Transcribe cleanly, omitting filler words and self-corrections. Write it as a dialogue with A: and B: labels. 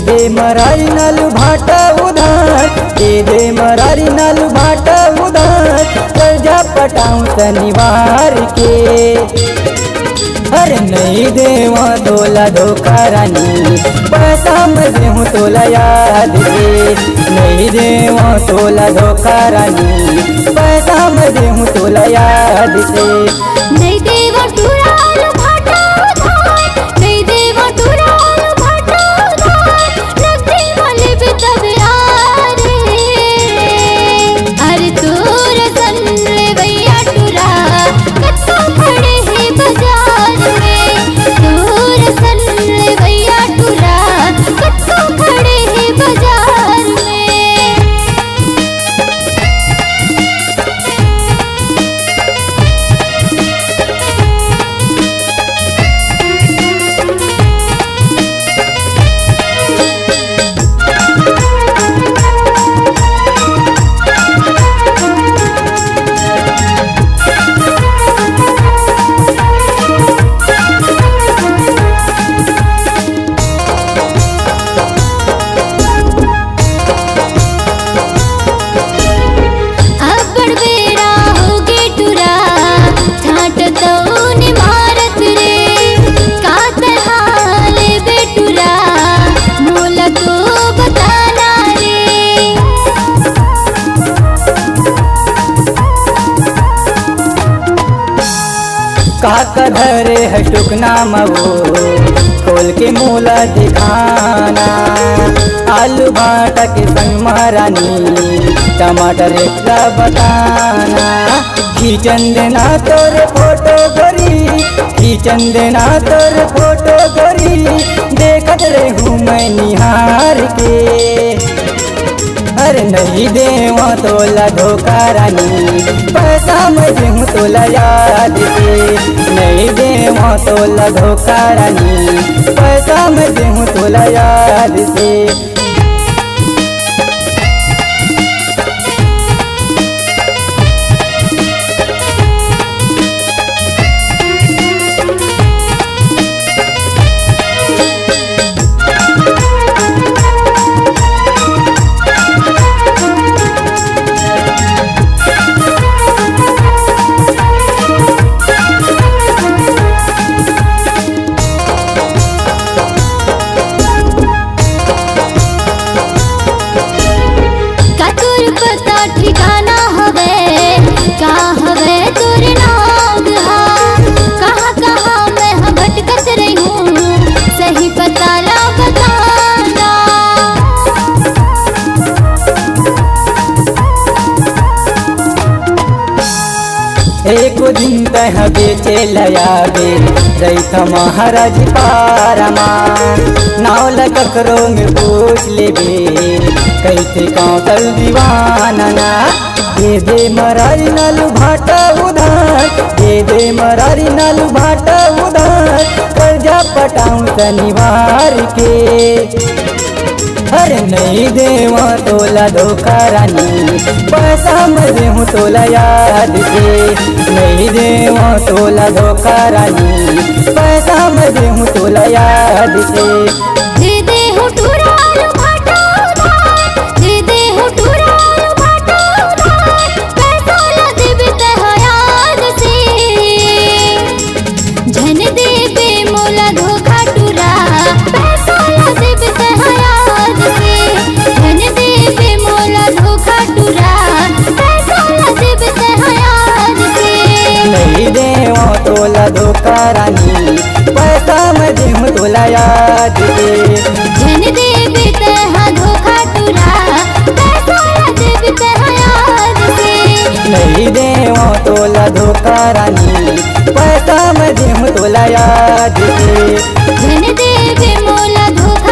A: दे मरारी नालू भाटा उधार, दे मरारी नालू भाटा उधार, कर्जा पटाऊं शनिवार के। अरे नहीं देवा तोला धोखा रानी, पैसा मैं देहूँ तोला याद से। नहीं देवा तोला धोखा रानी, पैसा मैं देहूँ तोला याद से।
B: नहीं देवा टूरा आलू भाटा उधार, नहीं देवा टूरा आलू भाटा उधार, नकदी वाले भी तब यार है। अरे तोर सन ले भैया टूरा, कत्तो खड़े हैं बाजार में। तोर सन ले भैया टूरा, कत्तो खड़े हैं बाजार में।
A: का धरे है टुकना मगो, खोल के मूला दिखाना। आलू भाटा के संग महारानी, टमाटर का बताना। खींचन देना तोरे फोटो गोरी, खींचन देना तोरे फोटो गोरी, देखत रहूँ मैं निहार के। अरे नहीं देवा तोला धोखा रानी, पैसा मैं देहूँ तोला याद से। नहीं देवा तोला धोखा रानी, पैसा मैं देहूँ तोला याद से।
B: ठिकाना हवे का हवे तोर नाम हा, कहाँ कहाँ मैं हम भटकत रही हूँ, सही पता ला बताना।
A: एक दिन तह बेचे लयाबे रैत महाराज पारमा। नावल ककरो में पूछ लेबे, कैसे कौशल दीवाना। दे मरारी नालू भाटा उधार, दे मरारी नालू भाटा उधार, कर्जा पटाऊं शनिवार के। अरे नहीं देवा तोला धोखा रानी, पैसा मैं देहूँ तोला याद से। नहीं देवा तोला धोखा रानी, पैसा मैं देहूँ तोला याद से।
B: दे दे हो टूरा आलू भाटा उधार, दे दे हो टूरा आलू भाटा उधार, पैसा ला देबे तह याद से। झन देबे मोला धोखा टूरा, पैसा ला देबे तह याद से। झन देबे मोला धोखा टूरा, पैसा ला देबे तह याद से।
A: नहीं देवा तोला धोखा रानी, पैसा मैं देहूँ तोला याद से।
B: झन देबे तह धोखा टूरा, पैसा ला देबे तह याद से।
A: नहीं देवा तोला धोखा रानी, पैसा मैं देहूँ तोला याद से।
B: झन देबे मोला धोखा